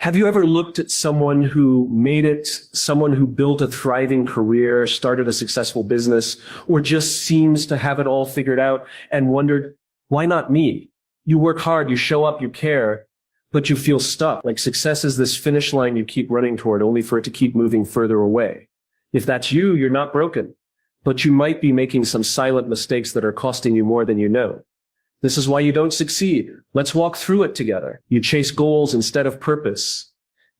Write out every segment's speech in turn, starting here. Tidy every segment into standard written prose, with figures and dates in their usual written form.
Have you ever looked at someone who made it, someone who built a thriving career, started a successful business, or just seems to have it all figured out and wondered, why not me? You work hard, you show up, you care, but you feel stuck. Like success is this finish line you keep running toward only for it to keep moving further away. If that's you, you're not broken, but you might be making some silent mistakes that are costing you more than you know. This is why you don't succeed. Let's walk through it together. You chase goals instead of purpose.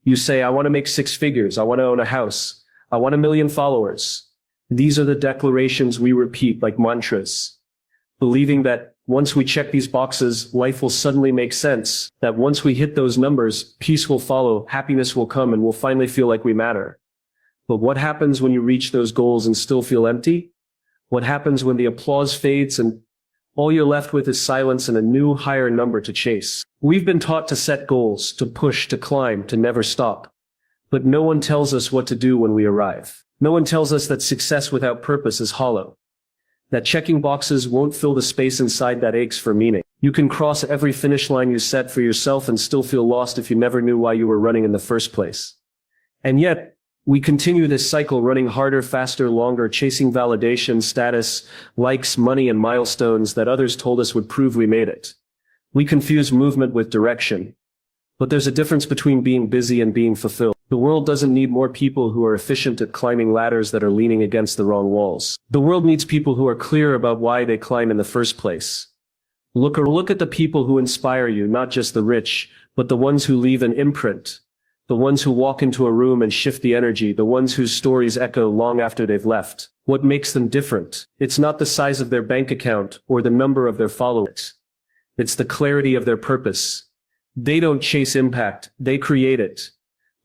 You say, I want to make 6 figures. I want to own a house. I want 1 million followers. These are the declarations we repeat like mantras, believing that once we check these boxes, life will suddenly make sense. That once we hit those numbers, peace will follow, happiness will come, and we'll finally feel like we matter. But what happens when you reach those goals and still feel empty? What happens when the applause fades and all you're left with is silence and a new, higher number to chase? We've been taught to set goals, to push, to climb, to never stop. But no one tells us what to do when we arrive. No one tells us that success without purpose is hollow. That checking boxes won't fill the space inside that aches for meaning. You can cross every finish line you set for yourself and still feel lost if you never knew why you were running in the first place. And yet, we continue this cycle, running harder, faster, longer, chasing validation, status, likes, money, and milestones that others told us would prove we made it. We confuse movement with direction. But there's a difference between being busy and being fulfilled. The world doesn't need more people who are efficient at climbing ladders that are leaning against the wrong walls. The world needs people who are clear about why they climb in the first place. Look at the people who inspire you, not just the rich, but the ones who leave an imprint. The ones who walk into a room and shift the energy, the ones whose stories echo long after they've left. What makes them different? It's not the size of their bank account or the number of their followers. It's the clarity of their purpose. They don't chase impact, they create it.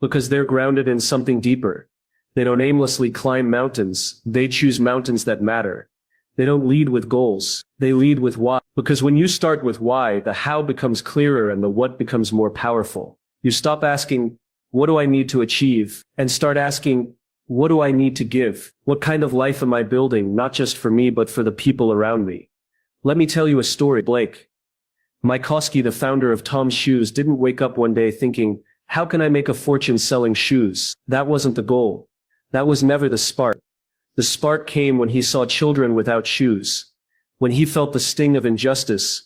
Because they're grounded in something deeper. They don't aimlessly climb mountains, they choose mountains that matter. They don't lead with goals, they lead with why. Because when you start with why, the how becomes clearer and the what becomes more powerful. You stop asking, what do I need to achieve? And start asking, what do I need to give? What kind of life am I building, not just for me, but for the people around me? Let me tell you a story. Blake Mycoskie, the founder of Tom's Shoes, didn't wake up one day thinking, how can I make a fortune selling shoes? That wasn't the goal. That was never the spark. The spark came when he saw children without shoes. When he felt the sting of injustice.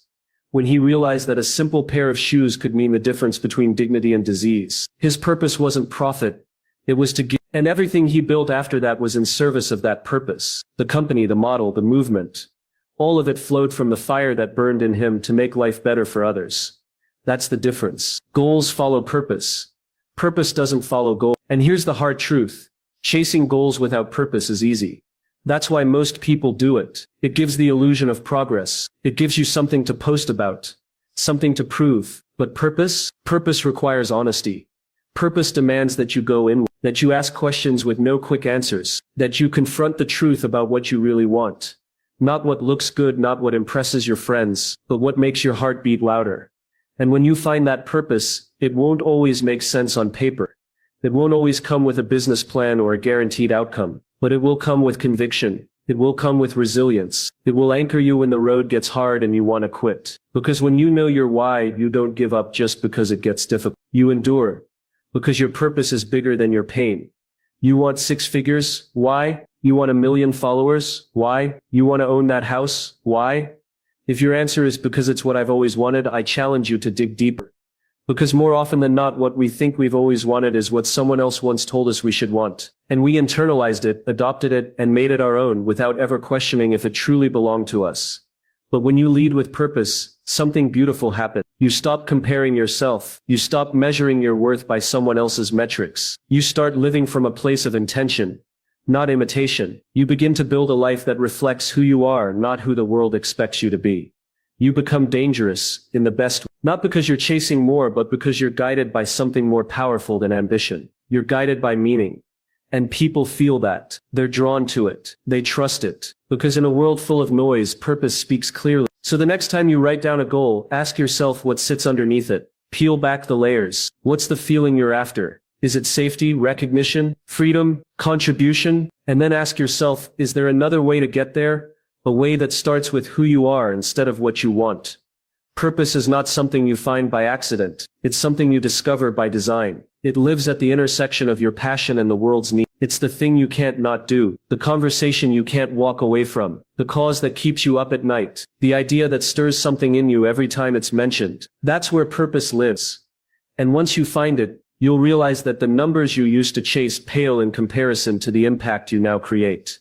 When he realized that a simple pair of shoes could mean the difference between dignity and disease. His purpose wasn't profit. It was to give. And everything he built after that was in service of that purpose. The company, the model, the movement. All of it flowed from the fire that burned in him to make life better for others. That's the difference. Goals follow purpose. Purpose doesn't follow goal. And here's the hard truth. Chasing goals without purpose is easy. That's why most people do it. It gives the illusion of progress. It gives you something to post about, something to prove. But purpose? Purpose requires honesty. Purpose demands that you go in, that you ask questions with no quick answers, that you confront the truth about what you really want. Not what looks good, not what impresses your friends, but what makes your heart beat louder. And when you find that purpose, it won't always make sense on paper. It won't always come with a business plan or a guaranteed outcome. But it will come with conviction. It will come with resilience. It will anchor you when the road gets hard and you want to quit. Because when you know your why, you don't give up just because it gets difficult. You endure. Because your purpose is bigger than your pain. You want 6 figures? Why? You want 1 million followers? Why? You want to own that house? Why? If your answer is because it's what I've always wanted, I challenge you to dig deeper. Because more often than not, what we think we've always wanted is what someone else once told us we should want. And we internalized it, adopted it, and made it our own without ever questioning if it truly belonged to us. But when you lead with purpose, something beautiful happens. You stop comparing yourself. You stop measuring your worth by someone else's metrics. You start living from a place of intention, not imitation. You begin to build a life that reflects who you are, not who the world expects you to be. You become dangerous, in the best way. Not because you're chasing more, but because you're guided by something more powerful than ambition. You're guided by meaning. And people feel that. They're drawn to it. They trust it. Because in a world full of noise, purpose speaks clearly. So the next time you write down a goal, ask yourself what sits underneath it. Peel back the layers. What's the feeling you're after? Is it safety, recognition, freedom, contribution? And then ask yourself, is there another way to get there? A way that starts with who you are instead of what you want. Purpose is not something you find by accident. It's something you discover by design. It lives at the intersection of your passion and the world's need. It's the thing you can't not do, the conversation you can't walk away from, the cause that keeps you up at night, the idea that stirs something in you every time it's mentioned. That's where purpose lives. And once you find it, you'll realize that the numbers you used to chase pale in comparison to the impact you now create.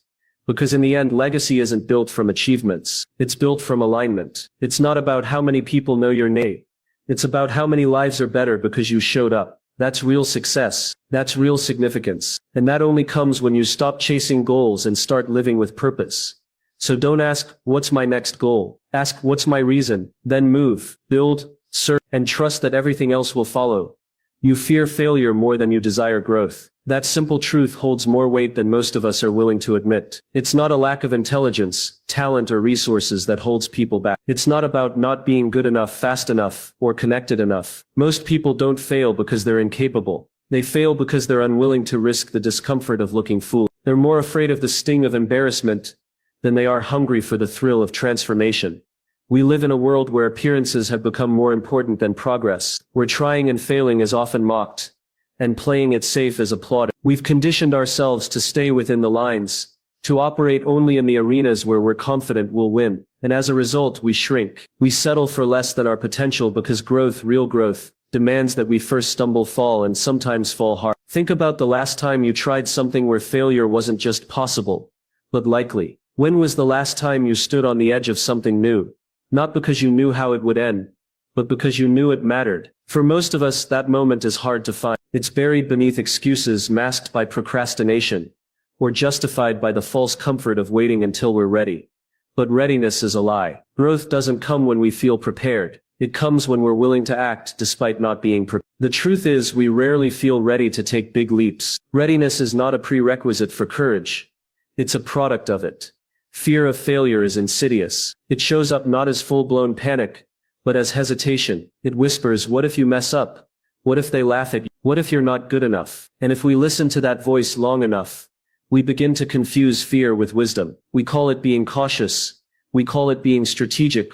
Because in the end, legacy isn't built from achievements. It's built from alignment. It's not about how many people know your name. It's about how many lives are better because you showed up. That's real success. That's real significance. And that only comes when you stop chasing goals and start living with purpose. So don't ask, what's my next goal? Ask, what's my reason? Then move, build, serve, and trust that everything else will follow. You fear failure more than you desire growth. That simple truth holds more weight than most of us are willing to admit. It's not a lack of intelligence, talent, or resources that holds people back. It's not about not being good enough, fast enough, or connected enough. Most people don't fail because they're incapable. They fail because they're unwilling to risk the discomfort of looking foolish. They're more afraid of the sting of embarrassment than they are hungry for the thrill of transformation. We live in a world where appearances have become more important than progress, where trying and failing is often mocked, and playing it safe is applauded. We've conditioned ourselves to stay within the lines, to operate only in the arenas where we're confident we'll win, and as a result we shrink. We settle for less than our potential because growth, real growth, demands that we first stumble, fall, and sometimes fall hard. Think about the last time you tried something where failure wasn't just possible, but likely. When was the last time you stood on the edge of something new? Not because you knew how it would end, but because you knew it mattered. For most of us, that moment is hard to find. It's buried beneath excuses masked by procrastination, or justified by the false comfort of waiting until we're ready. But readiness is a lie. Growth doesn't come when we feel prepared. It comes when we're willing to act despite not being prepared. The truth is, we rarely feel ready to take big leaps. Readiness is not a prerequisite for courage. It's a product of it. Fear of failure is insidious. It shows up not as full-blown panic, but as hesitation. It whispers, what if you mess up? What if they laugh at you? What if you're not good enough? And if we listen to that voice long enough, we begin to confuse fear with wisdom. We call it being cautious. We call it being strategic.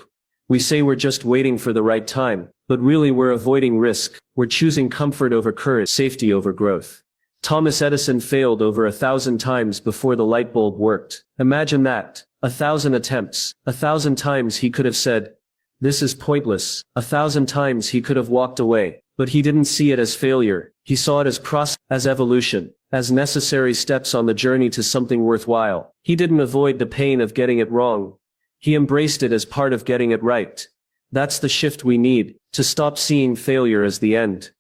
We say we're just waiting for the right time, but really we're avoiding risk. We're choosing comfort over courage, safety over growth. Thomas Edison failed over 1,000 times before the light bulb worked. Imagine that. 1,000 attempts. 1,000 times he could have said, this is pointless. 1,000 times he could have walked away. But he didn't see it as failure. He saw it as process, as evolution, as necessary steps on the journey to something worthwhile. He didn't avoid the pain of getting it wrong. He embraced it as part of getting it right. That's the shift we need, to stop seeing failure as the end,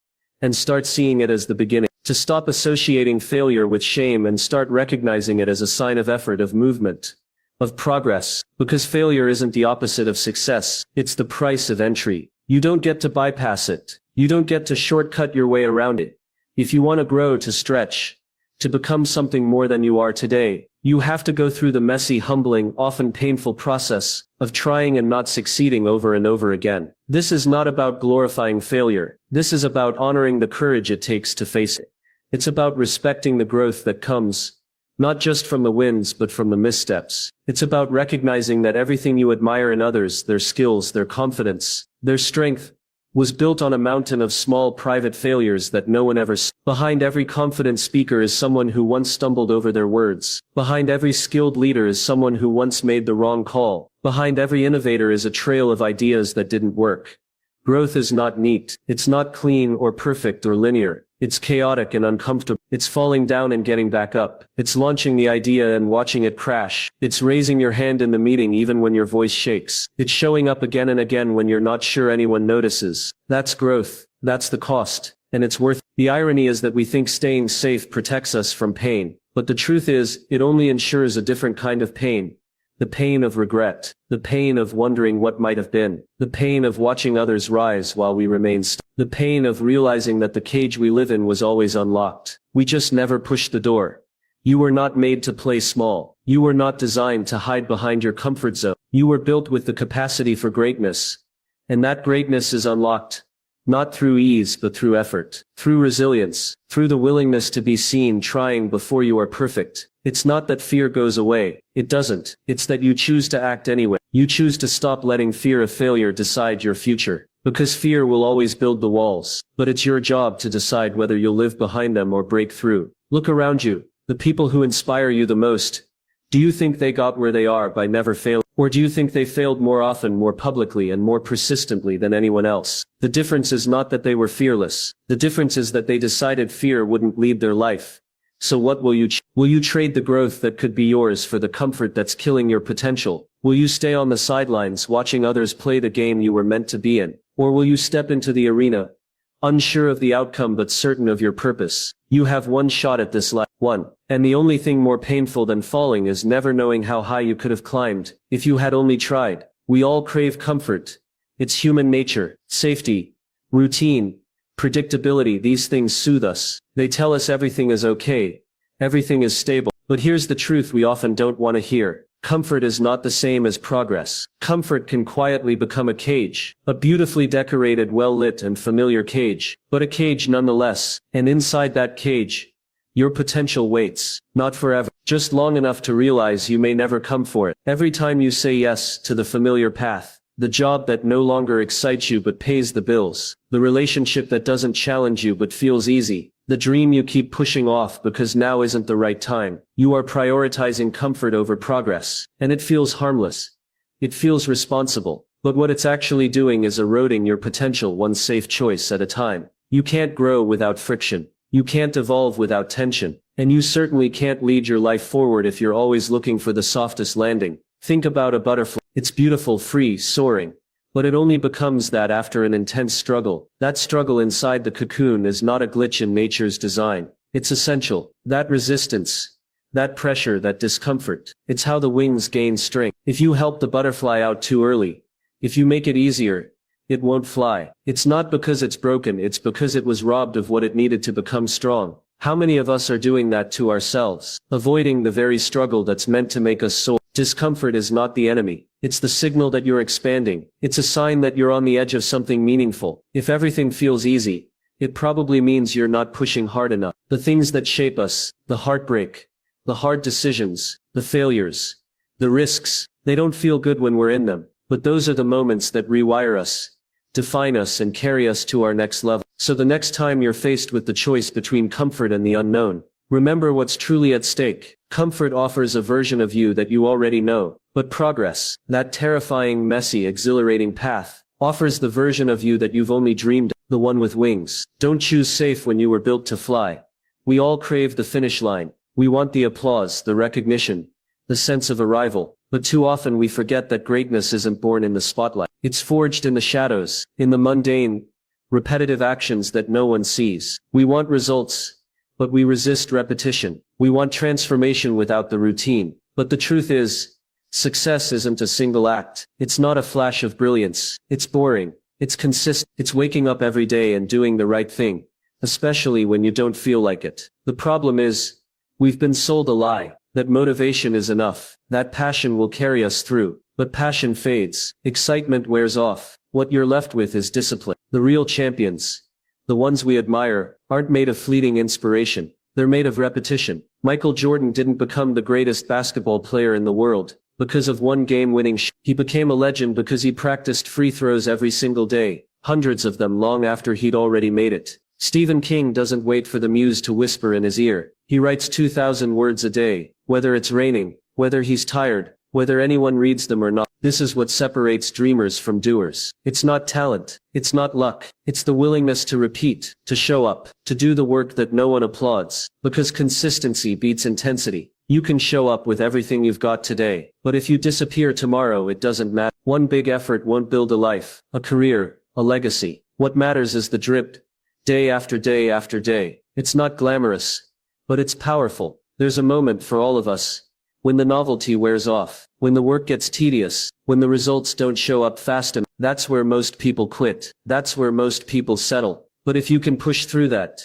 and start seeing it as the beginning. To stop associating failure with shame and start recognizing it as a sign of effort, of movement, of progress. Because failure isn't the opposite of success, it's the price of entry. You don't get to bypass it. You don't get to shortcut your way around it. If you want to grow, to stretch, to become something more than you are today, you have to go through the messy, humbling, often painful process of trying and not succeeding over and over again. This is not about glorifying failure. This is about honoring the courage it takes to face it. It's about respecting the growth that comes, not just from the wins but from the missteps. It's about recognizing that everything you admire in others, their skills, their confidence, their strength, was built on a mountain of small private failures that no one ever saw. Behind every confident speaker is someone who once stumbled over their words. Behind every skilled leader is someone who once made the wrong call. Behind every innovator is a trail of ideas that didn't work. Growth is not neat. It's not clean or perfect or linear. It's chaotic and uncomfortable. It's falling down and getting back up. It's launching the idea and watching it crash. It's raising your hand in the meeting even when your voice shakes. It's showing up again and again when you're not sure anyone notices. That's growth. That's the cost. And it's worth it. The irony is that we think staying safe protects us from pain. But the truth is, it only ensures a different kind of pain. The pain of regret. The pain of wondering what might have been. The pain of watching others rise while we remain stuck. The pain of realizing that the cage we live in was always unlocked. We just never pushed the door. You were not made to play small. You were not designed to hide behind your comfort zone. You were built with the capacity for greatness. And that greatness is unlocked, not through ease but through effort, through resilience, through the willingness to be seen trying before you are perfect. It's not that fear goes away. It doesn't. It's that you choose to act anyway. You choose to stop letting fear of failure decide your future. Because fear will always build the walls, but it's your job to decide whether you'll live behind them or break through. Look around you. The people who inspire you the most. Do you think they got where they are by never failing? Or do you think they failed more often, more publicly, and more persistently than anyone else? The difference is not that they were fearless. The difference is that they decided fear wouldn't lead their life. So what will you Will you trade the growth that could be yours for the comfort that's killing your potential? Will you stay on the sidelines watching others play the game you were meant to be in? Or will you step into the arena, unsure of the outcome but certain of your purpose? You have one shot at this life. One. And the only thing more painful than falling is never knowing how high you could have climbed, if you had only tried. We all crave comfort. It's human nature. Safety, routine, predictability. These things soothe us. They tell us everything is okay. Everything is stable. But here's the truth we often don't want to hear. Comfort is not the same as progress. Comfort can quietly become a cage, a beautifully decorated, well-lit and familiar cage, but a cage nonetheless. And inside that cage, your potential waits, not forever, just long enough to realize you may never come for it. Every time you say yes to the familiar path, the job that no longer excites you but pays the bills, the relationship that doesn't challenge you but feels easy, the dream you keep pushing off because now isn't the right time, you are prioritizing comfort over progress. And it feels harmless. It feels responsible. But what it's actually doing is eroding your potential one safe choice at a time. You can't grow without friction. You can't evolve without tension. And you certainly can't lead your life forward if you're always looking for the softest landing. Think about a butterfly. It's beautiful, free, soaring. But it only becomes that after an intense struggle. That struggle inside the cocoon is not a glitch in nature's design. It's essential. That resistance, that pressure, that discomfort. It's how the wings gain strength. If you help the butterfly out too early, if you make it easier, it won't fly. It's not because it's broken, it's because it was robbed of what it needed to become strong. How many of us are doing that to ourselves, avoiding the very struggle that's meant to make us soar? Discomfort is not the enemy. It's the signal that you're expanding. It's a sign that you're on the edge of something meaningful. If everything feels easy, it probably means you're not pushing hard enough. The things that shape us, the heartbreak, the hard decisions, the failures, the risks, they don't feel good when we're in them. But those are the moments that rewire us, define us, and carry us to our next level. So the next time you're faced with the choice between comfort and the unknown, remember what's truly at stake. Comfort offers a version of you that you already know. But progress, that terrifying, messy, exhilarating path, offers the version of you that you've only dreamed of, the one with wings. Don't choose safe when you were built to fly. We all crave the finish line. We want the applause, the recognition, the sense of arrival. But too often we forget that greatness isn't born in the spotlight. It's forged in the shadows, in the mundane, repetitive actions that no one sees. We want results, but we resist repetition. We want transformation without the routine. But the truth is, success isn't a single act. It's not a flash of brilliance. It's boring. It's consistent. It's waking up every day and doing the right thing, especially when you don't feel like it. The problem is, we've been sold a lie, that motivation is enough, that passion will carry us through. But passion fades. Excitement wears off. What you're left with is discipline. The real champions, the ones we admire, aren't made of fleeting inspiration. They're made of repetition. Michael Jordan didn't become the greatest basketball player in the world because of one game-winning shot. He became a legend because he practiced free throws every single day, hundreds of them long after he'd already made it. Stephen King doesn't wait for the muse to whisper in his ear. He writes 2,000 words a day, whether it's raining, whether he's tired, whether anyone reads them or not. This is what separates dreamers from doers. It's not talent. It's not luck. It's the willingness to repeat, to show up, to do the work that no one applauds. Because consistency beats intensity. You can show up with everything you've got today, but if you disappear tomorrow, it doesn't matter. One big effort won't build a life, a career, a legacy. What matters is the drip, day after day after day. It's not glamorous, but it's powerful. There's a moment for all of us, when the novelty wears off, when the work gets tedious, when the results don't show up fast enough. That's where most people quit. That's where most people settle. But if you can push through that,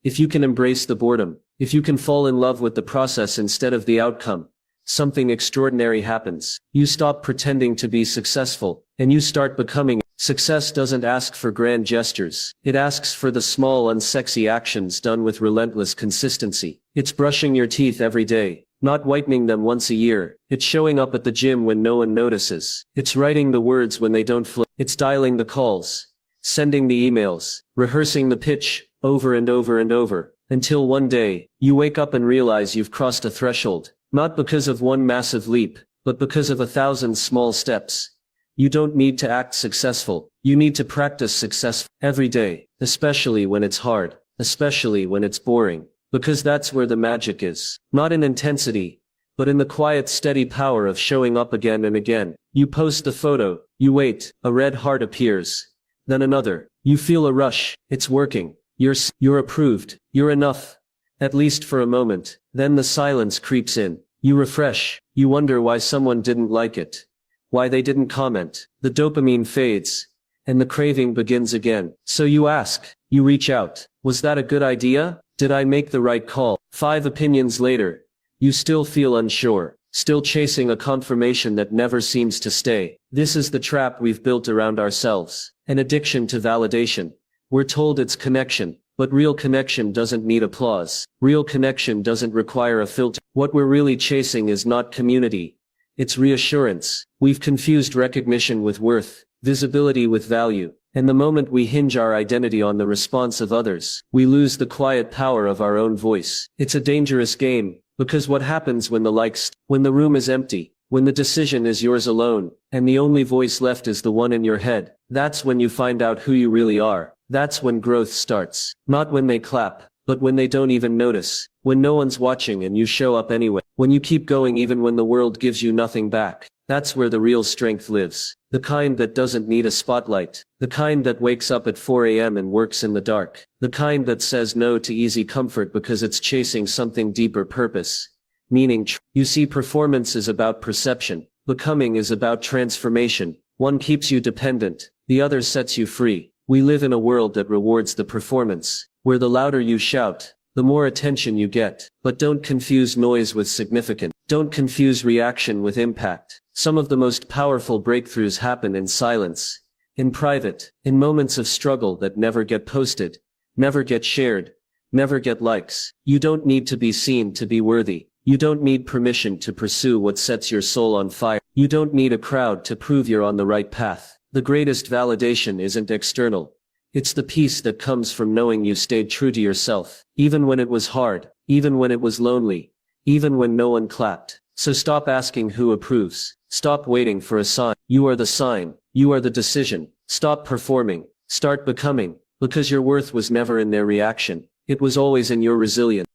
if you can embrace the boredom, if you can fall in love with the process instead of the outcome, something extraordinary happens. You stop pretending to be successful, and you start becoming. Success doesn't ask for grand gestures. It asks for the small, unsexy actions done with relentless consistency. It's brushing your teeth every day. not whitening them once a year. It's showing up at the gym when no one notices. It's writing the words when they don't flow. It's dialing the calls, sending the emails, rehearsing the pitch over and over and over, until one day, you wake up and realize you've crossed a threshold, not because of one massive leap, but because of 1,000 small steps. You don't need to act successful. You need to practice success every day, especially when it's hard, especially when it's boring. Because that's where the magic is. Not in intensity, but in the quiet, steady power of showing up again and again. You post the photo, you wait, a red heart appears. Then another. You feel a rush. It's working. You're approved. You're enough. At least for a moment. Then the silence creeps in. You refresh. You wonder why someone didn't like it. Why they didn't comment. The dopamine fades. And the craving begins again. So you ask. You reach out. Was that a good idea? Did I make the right call? 5 opinions later, you still feel unsure, still chasing a confirmation that never seems to stay. This is the trap we've built around ourselves, an addiction to validation. We're told it's connection, but real connection doesn't need applause. Real connection doesn't require a filter. What we're really chasing is not community. It's reassurance. We've confused recognition with worth, visibility with value. And the moment we hinge our identity on the response of others, we lose the quiet power of our own voice. It's a dangerous game, because what happens when when the room is empty, when the decision is yours alone, and the only voice left is the one in your head, that's when you find out who you really are. That's when growth starts. Not when they clap, but when they don't even notice. When no one's watching and you show up anyway. When you keep going even when the world gives you nothing back. That's where the real strength lives. The kind that doesn't need a spotlight. The kind that wakes up at 4 a.m. and works in the dark. The kind that says no to easy comfort because it's chasing something deeper purpose. Meaning, you see, performance is about perception. Becoming is about transformation. One keeps you dependent. The other sets you free. We live in a world that rewards the performance, where the louder you shout, the more attention you get. But don't confuse noise with significance. Don't confuse reaction with impact. Some of the most powerful breakthroughs happen in silence, in private, in moments of struggle that never get posted, never get shared, never get likes. You don't need to be seen to be worthy. You don't need permission to pursue what sets your soul on fire. You don't need a crowd to prove you're on the right path. The greatest validation isn't external. It's the peace that comes from knowing you stayed true to yourself, even when it was hard, even when it was lonely, even when no one clapped. So stop asking who approves. Stop waiting for a sign. You are the sign. You are the decision. Stop performing. Start becoming. Because your worth was never in their reaction. It was always in your resilience.